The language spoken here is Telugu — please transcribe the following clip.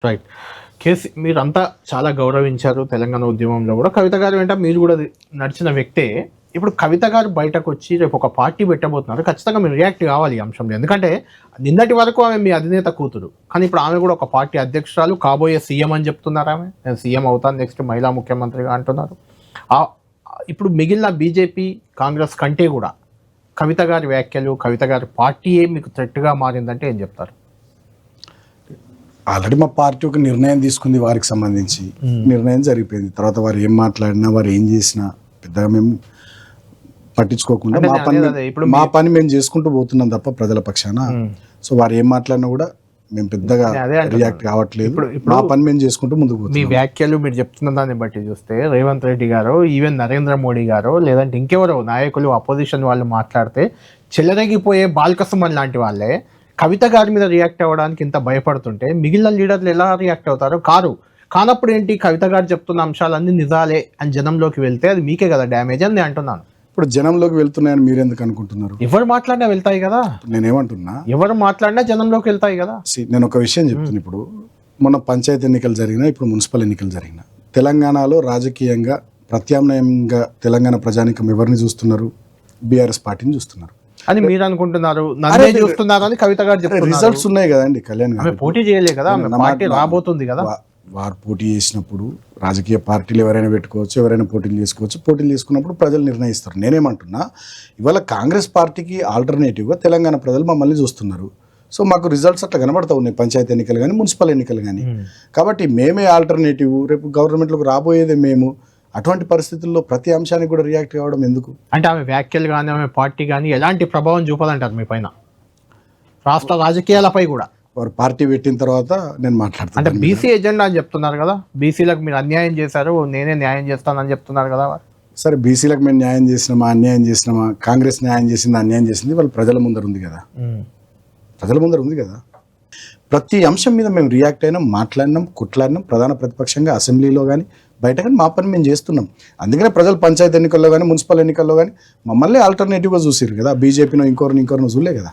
రైట్. మీరంతా చాలా గౌరవించారు తెలంగాణ ఉద్యమంలో కూడా. కవిత గారు వెంట మీరు కూడా నడిచిన వ్యక్తే. ఇప్పుడు కవిత గారు బయటకు వచ్చి రేపు ఒక పార్టీ పెట్టబోతున్నారు. ఖచ్చితంగా మీరు రియాక్ట్ కావాలి ఈ అంశంలో. ఎందుకంటే నిన్నటి వరకు ఆమె మీ అధినేత కూతురు, కానీ ఇప్పుడు ఆమె కూడా ఒక పార్టీ అధ్యక్షురాలు, కాబోయే సీఎం అని చెప్తున్నారు. ఆమె నేను సీఎం అవుతాను నెక్స్ట్, మహిళా ముఖ్యమంత్రిగా అంటున్నారు. ఇప్పుడు మిగిలిన బీజేపీ కాంగ్రెస్ కంటే కూడా కవిత గారి వ్యాఖ్యలు, కవిత గారి పార్టీయే మీకు థ్రెట్గా మారిందంటే ఏం చెప్తారు? ఆల్రెడీ మా పార్టీ ఒక నిర్ణయం తీసుకుంది, వారికి సంబంధించి నిర్ణయం జరిగిపోయింది. తర్వాత వారు ఏం మాట్లాడినా, వారు ఏం చేసినా పెద్దగా మేము పట్టించుకోకుండా మా పని మేము చేసుకుంటూ పోతున్నాం తప్ప ప్రజల పక్షాన. సో వారు ఏం మాట్లాడినా కూడా మేము పెద్దగా రియాక్ట్ కావట్లేదు. మా పని మేము చేసుకుంటూ ముందుకు పోతున్నాం. మీ వ్యాఖ్యలు మీరు చెప్తున్న దాన్ని బట్టి చూస్తే రేవంత్ రెడ్డి గారు, ఈవెన్ నరేంద్ర మోడీ గారు, లేదంటే ఇంకెవరో నాయకులు అపోజిషన్ వాళ్ళు మాట్లాడితే చెలరేగిపోయే బాల్కసుమన్ లాంటి వాళ్ళే కవిత గారి మీద రియాక్ట్ అవ్వడానికి ఇంత భయపడుతుంటే మిగిలిన లీడర్లు ఎలా రియాక్ట్ అవుతారు? కానప్పుడు ఏంటి, కవిత గారు చెప్తున్న అంశాలన్నీ నిజాలే అని జనంలోకి వెళ్తే అది మీకే కదా డ్యామేజ్ అని నేను అంటున్నాను. ఇప్పుడు జనంలోకి వెళ్తున్నాయని మీరు ఎందుకు అనుకుంటున్నారు? ఎవరు మాట్లాడినా వెళ్తాయి కదా. నేనేమంటున్నా, ఎవరు మాట్లాడినా జనంలోకి వెళ్తాయి కదా. నేను ఒక విషయం చెప్తున్నా. ఇప్పుడు మొన్న పంచాయతీ ఎన్నికలు జరిగినా, ఇప్పుడు మున్సిపల్ ఎన్నికలు జరిగినా, తెలంగాణలో రాజకీయంగా ప్రత్యామ్నాయంగా తెలంగాణ ప్రజానికం ఎవరిని చూస్తున్నారు? బీఆర్ఎస్ పార్టీని చూస్తున్నారు అని మీరు అనుకుంటున్నారు. నన్నే చూస్తున్నారు అని కవిత గారు చెప్తున్నారు. రిజల్ట్స్ ఉన్నాయి కదండి. కళ్యాణ్ గారు పోటీ చేయలే కదా, పార్టీ రాబోతుంది కదా. వారు పోటీ చేసినప్పుడు రాజకీయ పార్టీలు ఎవరైనా పెట్టుకోవచ్చు, ఎవరైనా పోటీలు చేసుకోవచ్చు. పోటీలు చేసుకున్నప్పుడు ప్రజలు నిర్ణయిస్తారు. నేనేమంటున్నా, ఇవాళ కాంగ్రెస్ పార్టీకి ఆల్టర్నేటివ్గా తెలంగాణ ప్రజలు మమ్మల్ని చూస్తున్నారు. సో మాకు రిజల్ట్స్ అట్లా కనబడతా ఉన్నాయి, పంచాయతీ ఎన్నికలు కానీ మున్సిపల్ ఎన్నికలు కానీ. కాబట్టి మేమే ఆల్టర్నేటివ్, రేపు గవర్నమెంట్లోకి రాబోయేదే మేము. అటువంటి పరిస్థితుల్లో ప్రతి అంశానికి కూడా రియాక్ట్ కావడం ఎందుకు? అంటే ఆమె వ్యాఖ్యలు కానీ, ఆమె పార్టీ కానీ ఎలాంటి ప్రభావం చూపాలంటారు మీ పైన, రాష్ట్ర రాజకీయాలపై కూడా? వారు పార్టీ పెట్టిన తర్వాత నేను మాట్లాడతాను. అంటే బీసీ ఎజెండా అని చెప్తున్నారు కదా, బీసీలకు మీరు అన్యాయం చేశారు, నేనే న్యాయం చేస్తానని చెప్తున్నారు కదా. సరే, బీసీలకు మేము న్యాయం చేసినామా, అన్యాయం చేసినామా? కాంగ్రెస్ న్యాయం చేసింది, అన్యాయం చేసింది వాళ్ళు ప్రజల ముందర ఉంది కదా. ప్రజల ముందర ఉంది కదా. ప్రతి అంశం మీద మేము రియాక్ట్ అయినాం, మాట్లాడినాం, కొట్లాడినాం. ప్రధాన ప్రతిపక్షంగా అసెంబ్లీలో కానీ బయట కానీ మా పని మేము చేస్తున్నాం. అందుకనే ప్రజలు పంచాయతీ ఎన్నికల్లో కానీ మున్సిపల్ ఎన్నికల్లో కానీ మమ్మల్ని ఆల్టర్నేటివ్గా చూసారు కదా. బీజేపీనో ఇంకోరిని చూడలే కదా.